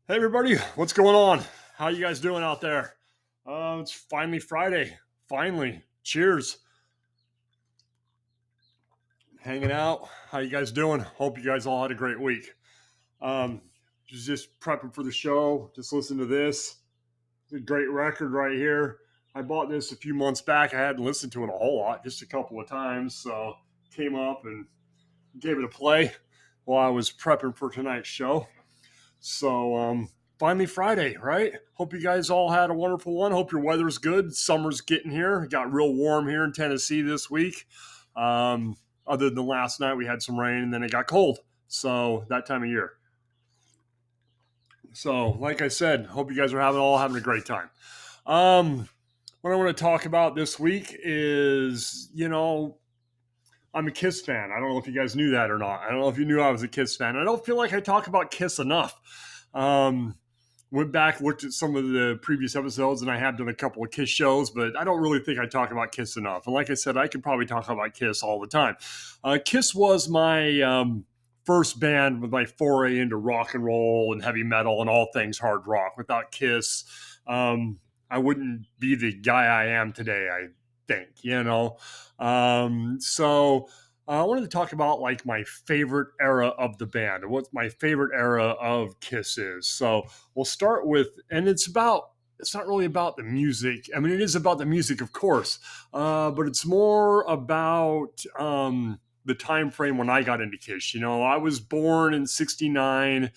Hey everybody, what's going on? How you guys doing out there? It's finally Friday. Finally, cheers. Hanging out. How you guys doing? Hope you guys all had a great week. Um, just prepping for the show. Just listen to this. It's a great record right here. I bought this a few months back. I hadn't listened to it a whole lot, just a couple of times. So came up and gave it a play while I was prepping for tonight's show. So finally Friday, right? Hope you guys all had a wonderful one. Hope your weather's good. Summer's getting here. It got real warm here in Tennessee this week. Um, Other than last night, we had some rain and then it got cold. So that time of year. So, like I said, hope you guys are having a great time. What I want to talk about this week is, I'm a Kiss fan. I don't know if you guys knew that or not. I don't know if you knew I was a Kiss fan. I don't feel like I talk about Kiss enough. Went back, looked at some of the previous episodes, and I have done a couple of Kiss shows, but I don't really think I talk about Kiss enough. And like I said, I could probably talk about Kiss all the time. Kiss was my first band with my foray into rock and roll and heavy metal and all things hard rock. Without Kiss, I wouldn't be the guy I am today, I think. So I wanted to talk about like my favorite era of the band and what my favorite era of Kiss is. So we'll start with, and it's not really about the music. I mean, it is about the music, of course, but it's more about the time frame when I got into Kiss. I was born in '69.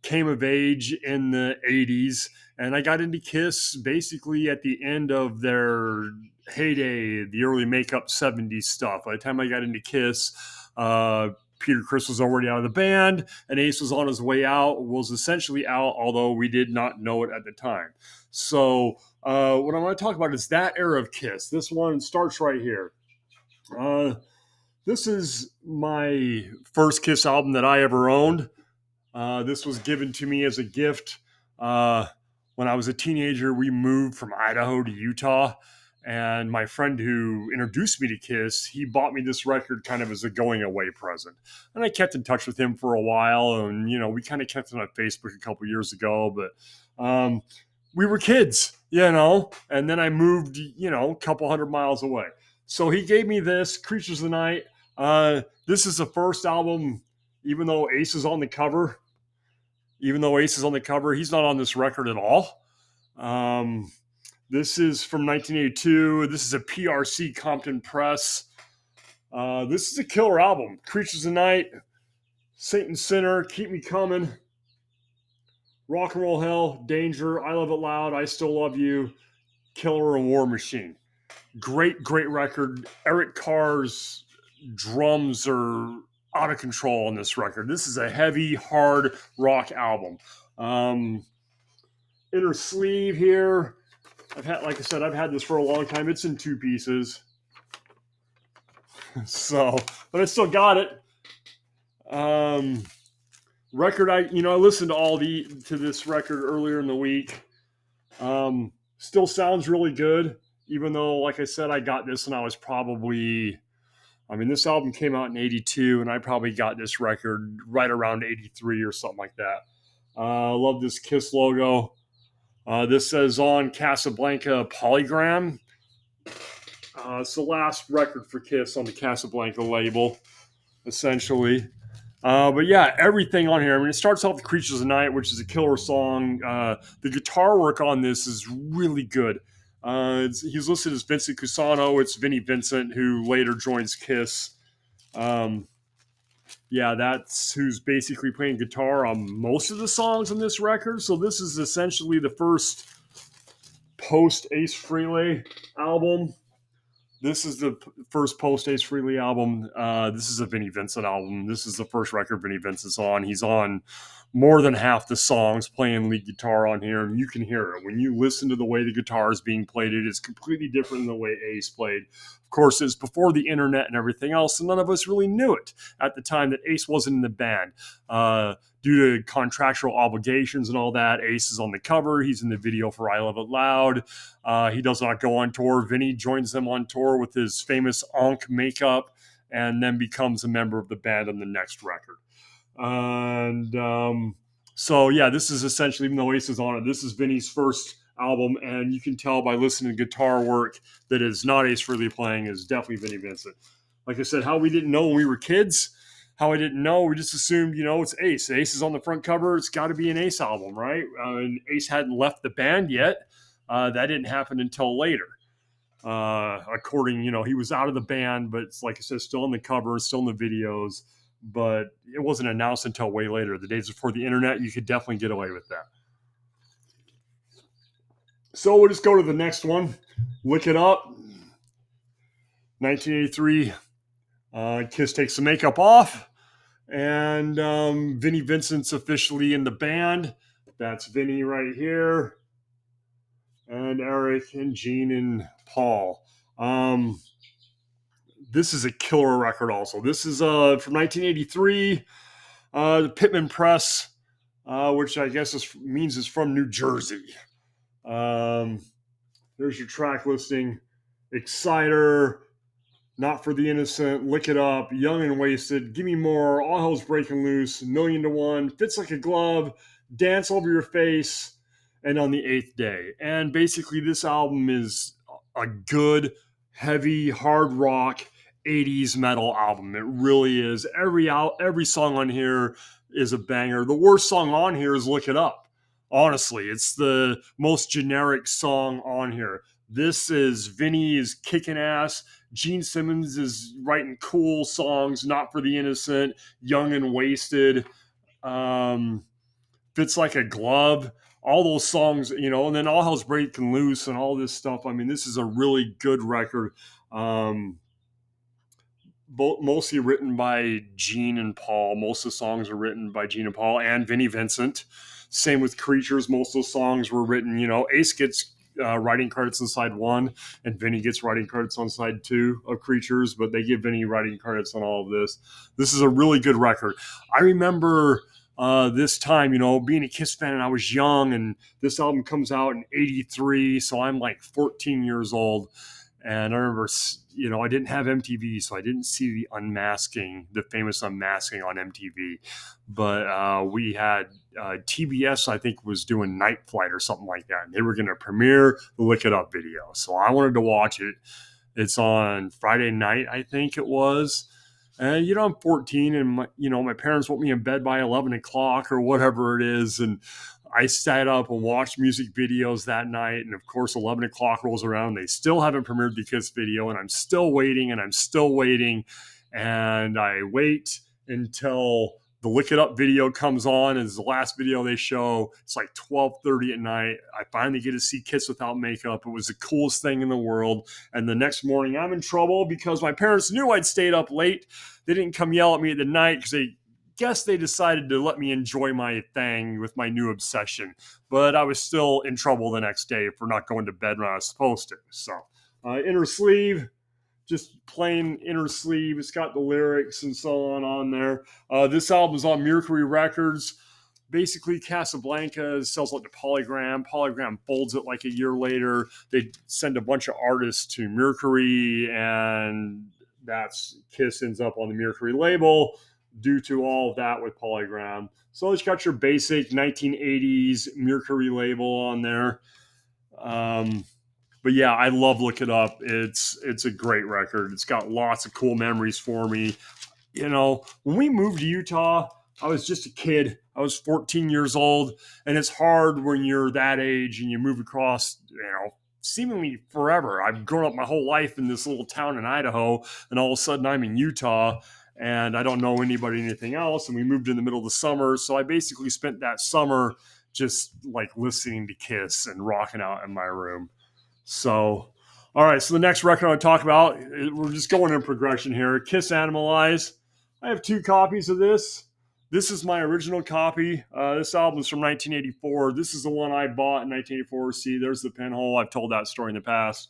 Came of age in the 80s, and I got into Kiss basically at the end of their heyday, the early makeup 70s stuff. By the time I got into Kiss, Peter Criss was already out of the band, and Ace was on his way out, was essentially out, although we did not know it at the time. So what I want to talk about is that era of Kiss. This one starts right here. This is my first Kiss album that I ever owned. This was given to me as a gift. When I was a teenager, we moved from Idaho to Utah. And my friend who introduced me to Kiss, he bought me this record kind of as a going away present. And I kept in touch with him for a while. And, we kind of kept it on Facebook a couple years ago. But we were kids, and then I moved, a couple hundred miles away. So he gave me this, Creatures of the Night. This is the first album, even though Ace is on the cover. He's not on this record at all. This is from 1982. This is a PRC Compton Press. This is a killer album. Creatures of the Night, Saint and Sinner, Keep Me Coming, Rock and Roll Hell, Danger, I Love It Loud, I Still Love You, Killer and War Machine. Great record. Eric Carr's drums are out of control on this record. This is a heavy, hard rock album. Inner sleeve here. I've had this for a long time. It's in two pieces. But I still got it. Record, I listened to this record earlier in the week. Still sounds really good, even though, like I said, I got this and I was probably, this album came out in 82 and I probably got this record right around 83 or something like that. I love this Kiss logo. This says on Casablanca Polygram. It's the last record for Kiss on the Casablanca label, essentially. But yeah, everything on here. It starts off with Creatures of the Night, which is a killer song. The guitar work on this is really good. He's listed as Vincent Cusano. It's Vinnie Vincent, who later joins Kiss. That's who's basically playing guitar on most of the songs on this record. So this is essentially the first post-Ace Frehley album. This is the first post-Ace Frehley album. This is a Vinnie Vincent album. This is the first record Vinnie Vincent's on. He's on more than half the songs playing lead guitar on here, and you can hear it. When you listen to the way the guitar is being played, it is completely different than the way Ace played. Of course, it's before the internet and everything else, and none of us really knew it at the time that Ace wasn't in the band. Due to contractual obligations and all that, Ace is on the cover. He's in the video for I Love It Loud. He does not go on tour. Vinny joins them on tour with his famous Onk makeup and then becomes a member of the band on the next record. And So yeah, this is essentially, even though Ace is on it, this is Vinny's first album, and you can tell by listening to guitar work that is not Ace Frehley playing, is definitely Vinny Vincent. Like I said, how we didn't know when we were kids, how I didn't know, we just assumed, it's Ace. Ace is on the front cover. It's got to be an Ace album, right? And Ace hadn't left the band yet. That didn't happen until later. According, he was out of the band, but it's like I said, still on the cover, still in the videos, but it wasn't announced until way later. The days before the internet, you could definitely get away with that. So we'll just go to the next one. Look it up. 1983. Kiss takes the makeup off, and Vinnie Vincent's officially in the band. That's Vinny right here, and Eric and Gene and Paul. This is a killer record also. This is from 1983, the Pittman Press, which I guess means is from New Jersey. There's your track listing. Exciter, Not for the Innocent, Lick It Up, Young and Wasted, Give Me More, All Hell's Breaking Loose, Million to One, Fits Like a Glove, Dance Over Your Face, and On the Eighth Day. And basically this album is a good, heavy, hard rock 80s metal album. It really is. Every song on here is a banger. The worst song on here is Look It Up. Honestly, it's the most generic song on here. This is Vinny is kicking ass. Gene Simmons is writing cool songs, Not for the Innocent, Young and Wasted, Fits Like a Glove, all those songs, and then All Hell's Breaking Loose and all this stuff. I mean, this is a really good record. Mostly written by Gene and Paul. Most of the songs are written by Gene and Paul and Vinnie Vincent. Same with Creatures. Most of the songs were written, Ace gets writing credits on side one, and Vinny gets writing credits on side two of Creatures, but they give Vinny writing credits on all of this. This is a really good record. I remember this time, being a Kiss fan, and I was young, and this album comes out in 83, so I'm like 14 years old. And I remember, I didn't have MTV, so I didn't see the famous unmasking on MTV. But we had TBS, I think, was doing Night Flight or something like that. And they were going to premiere the Look It Up video. So I wanted to watch it. It's on Friday night, I think it was. And, I'm 14, and my parents want me in bed by 11 o'clock or whatever it is. And I sat up and watched music videos that night. And of course, 11 o'clock rolls around. They still haven't premiered the Kiss video. And I'm still waiting, and I'm still waiting. And I wait until the Lick It Up video comes on. It's the last video they show. It's like 12:30 at night. I finally get to see Kiss without makeup. It was the coolest thing in the world. And the next morning, I'm in trouble because my parents knew I'd stayed up late. They didn't come yell at me at the night because they decided to let me enjoy my thing with my new obsession. But I was still in trouble the next day for not going to bed when I was supposed to. So, inner sleeve, just plain inner sleeve. It's got the lyrics and so on there. This album's on Mercury Records. Basically, Casablanca sells it to Polygram. Polygram folds it like a year later. They send a bunch of artists to Mercury, and that's Kiss ends up on the Mercury label due to all of that with Polygram. So it's got your basic 1980s Mercury label on there. But yeah, I love Look It Up. It's a great record. It's got lots of cool memories for me. When we moved to Utah, I was just a kid. I was 14 years old, and it's hard when you're that age and you move across, seemingly forever. I've grown up my whole life in this little town in Idaho, and all of a sudden I'm in Utah, and I don't know anybody, anything else. And we moved in the middle of the summer. So I basically spent that summer just like listening to Kiss and rocking out in my room. So, all right. So the next record I want to talk about, we're just going in progression here. Kiss Animalize. I have 2 copies of this. This is my original copy. This album is from 1984. This is the one I bought in 1984. See, there's the pinhole. I've told that story in the past.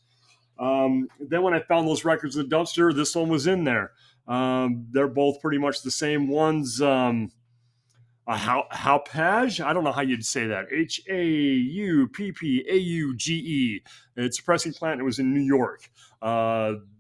Then when I found those records in the dumpster, this one was in there. They're both pretty much the same ones. Haupage. I don't know how you'd say that. Hauppauge. It's a pressing plant. It was in New York.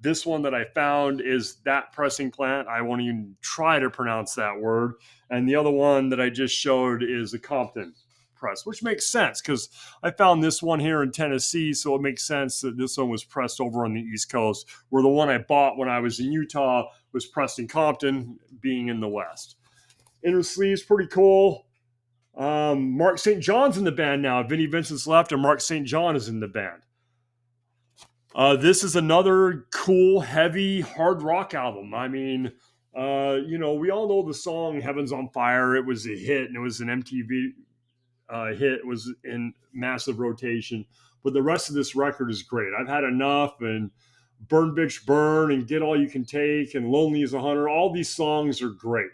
This one that I found is that pressing plant. I won't even try to pronounce that word. And the other one that I just showed is the Compton press, which makes sense because I found this one here in Tennessee, so it makes sense that this one was pressed over on the East Coast, where the one I bought when I was in Utah was pressed in Compton, being in the West. Inner sleeve's pretty cool. Mark St. John's in the band now. Vinnie Vincent's left, and Mark St. John is in the band. This is another cool, heavy, hard rock album. I mean, we all know the song "Heaven's on Fire." It was a hit, and it was an MTV hit. It was in massive rotation. But the rest of this record is great. I've Had Enough and Burn Bitch Burn and Get All You Can Take and Lonely as a Hunter. All these songs are great.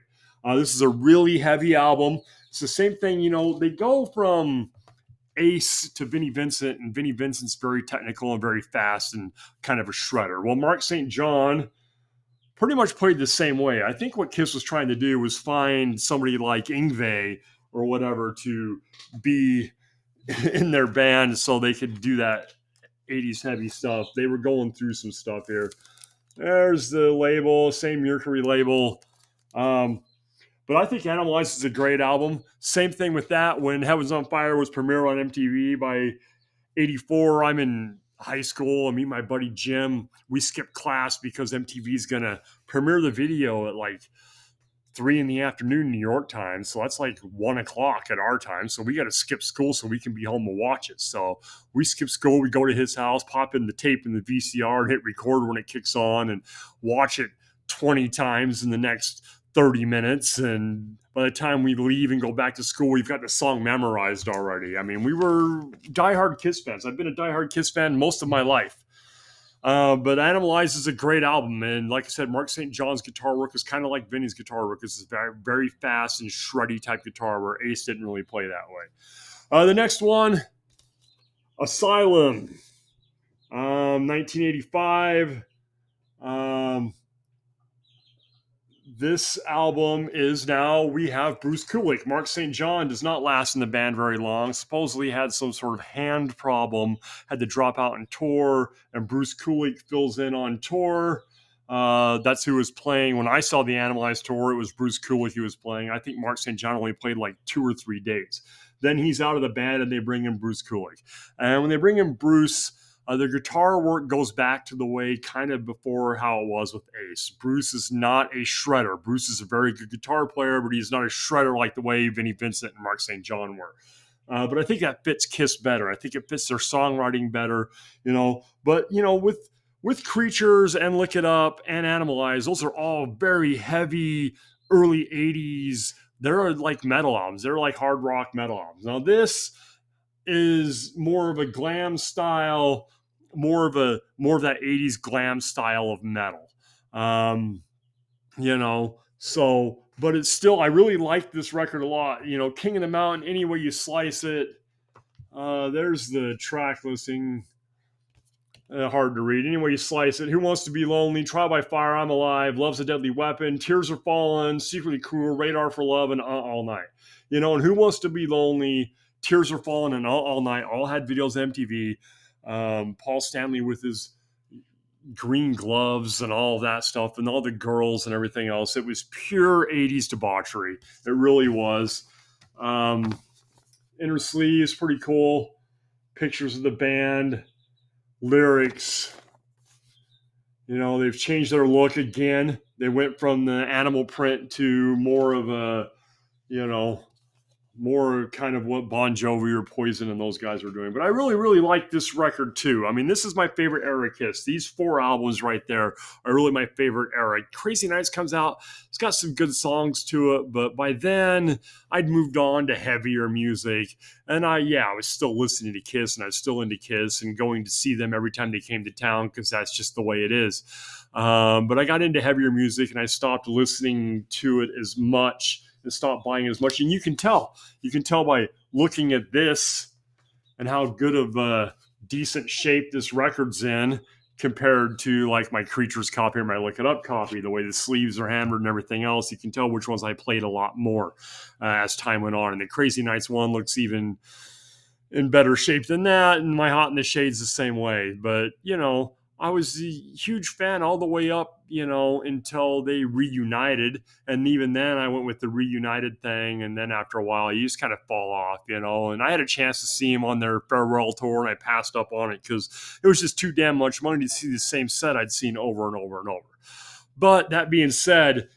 This is a really heavy album. It's the same thing, they go from Ace to Vinnie Vincent, and Vinnie Vincent's very technical and very fast and kind of a shredder. Well, Mark St. John pretty much played the same way. I think what Kiss was trying to do was find somebody like Yngwie or whatever to be in their band so they could do that 80s heavy stuff. They were going through some stuff here. There's the label, same Mercury label. But I think Animalize is a great album. Same thing with that. When Heaven's on Fire was premiered on MTV by 84, I'm in high school. I meet my buddy Jim. We skipped class because MTV's going to premiere the video at like 3 p.m. New York time. So that's like 1 o'clock at our time. So we got to skip school so we can be home to watch it. So we skip school. We go to his house, pop in the tape in the VCR and hit record when it kicks on and watch it 20 times in the next 30 minutes. And by the time we leave and go back to school, we've got the song memorized already. I mean, we were diehard Kiss fans. I've been a diehard Kiss fan most of my life. But Animalize is a great album. And like I said, Mark St. John's guitar work is kind of like Vinny's guitar work. It's very, very fast and shreddy type guitar where Ace didn't really play that way. The next one, Asylum, 1985. This album is now, we have Bruce Kulick. Mark St. John does not last in the band very long. Supposedly had some sort of hand problem, had to drop out and tour, and Bruce Kulick fills in on tour. That's who was playing. When I saw the Animalized tour, it was Bruce Kulick who was playing. I think Mark St. John only played like 2 or 3 days. Then he's out of the band and they bring in Bruce Kulick. And when they bring in Bruce, the guitar work goes back to the way kind of before how it was with Ace. Bruce is not a shredder. Bruce is a very good guitar player, but he's not a shredder like the way Vinnie Vincent and Mark St. John were. But I think that fits Kiss better. I think it fits their songwriting better, But, with Creatures and Lick It Up and Animalize, those are all very heavy early 80s. They're like metal albums. They're like hard rock metal albums. Now, this is more of a glam style, more of that 80s glam style of metal. But it's still, I really like this record a lot. King of the Mountain, any way you slice it. There's the track listing. Hard to read. Any way you slice it. Who Wants to Be Lonely, Trial by Fire, I'm Alive, Love's a Deadly Weapon, Tears Are Falling, Secretly Cruel, Radar for Love, and All Night. And Who Wants to Be Lonely, Tears Are Falling, and All Night all had videos on MTV. Paul Stanley with his green gloves and all that stuff and all the girls and everything else. It was pure 80s debauchery. It really was. Inner sleeves, pretty cool. Pictures of the band. Lyrics. They've changed their look again. They went from the animal print to more of a, more kind of what Bon Jovi or Poison and those guys were doing. But I really, really like this record too. I mean, this is my favorite era Kiss. These 4 albums right there are really my favorite era. Crazy Nights comes out. It's got some good songs to it, but by then I'd moved on to heavier music. And I was still listening to Kiss and I was still into Kiss and going to see them every time they came to town because that's just the way it is. But I got into heavier music and I stopped listening to it as much and stop buying as much. And you can tell by looking at this and how good of a decent shape this record's in compared to like my Creatures copy or my Look It Up copy. The way the sleeves are hammered and everything else, you can tell which ones I played a lot more as time went on. And the Crazy Nights one looks even in better shape than that, and my Hot in the Shade's the same way. But I was a huge fan all the way up, until they reunited, and even then I went with the reunited thing, and then after a while you just kind of fall off, and I had a chance to see them on their farewell tour, and I passed up on it because it was just too damn much money to see the same set I'd seen over and over and over. But that being said,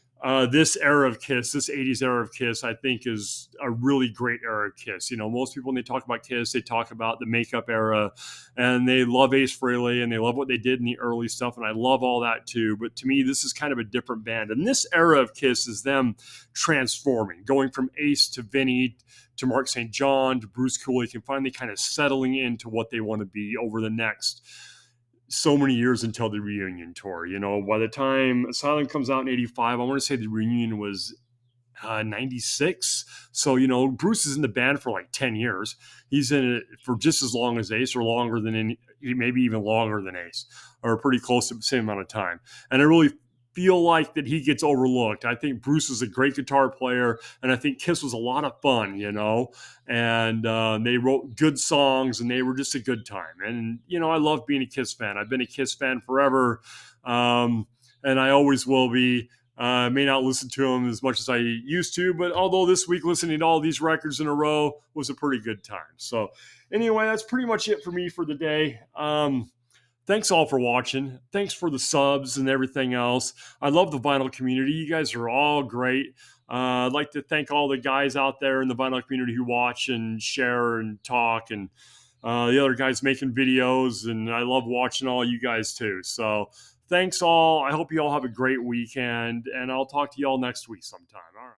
this era of Kiss, this 80s era of Kiss, I think is a really great era of Kiss. Most people, when they talk about Kiss, they talk about the makeup era, and they love Ace Frehley and they love what they did in the early stuff. And I love all that too. But to me, this is kind of a different band. And this era of Kiss is them transforming, going from Ace to Vinny to Mark St. John to Bruce Kulick, and finally kind of settling into what they want to be over the next so many years until the reunion tour. By the time Asylum comes out in 85, I want to say the reunion was 96. So, Bruce is in the band for like 10 years. He's in it for just as long as Ace, or longer than maybe even longer than Ace, or pretty close to the same amount of time. And I really feel like that he gets overlooked. I think Bruce is a great guitar player, and I think Kiss was a lot of fun, and they wrote good songs, and they were just a good time. And, I love being a Kiss fan. I've been a Kiss fan forever, and I always will be. I may not listen to them as much as I used to, but although this week listening to all these records in a row was a pretty good time. So anyway, that's pretty much it for me for the day. Thanks all for watching. Thanks for the subs and everything else. I love the vinyl community. You guys are all great. I'd like to thank all the guys out there in the vinyl community who watch and share and talk, and the other guys making videos. And I love watching all you guys too. So thanks all. I hope you all have a great weekend, and I'll talk to you all next week sometime. All right.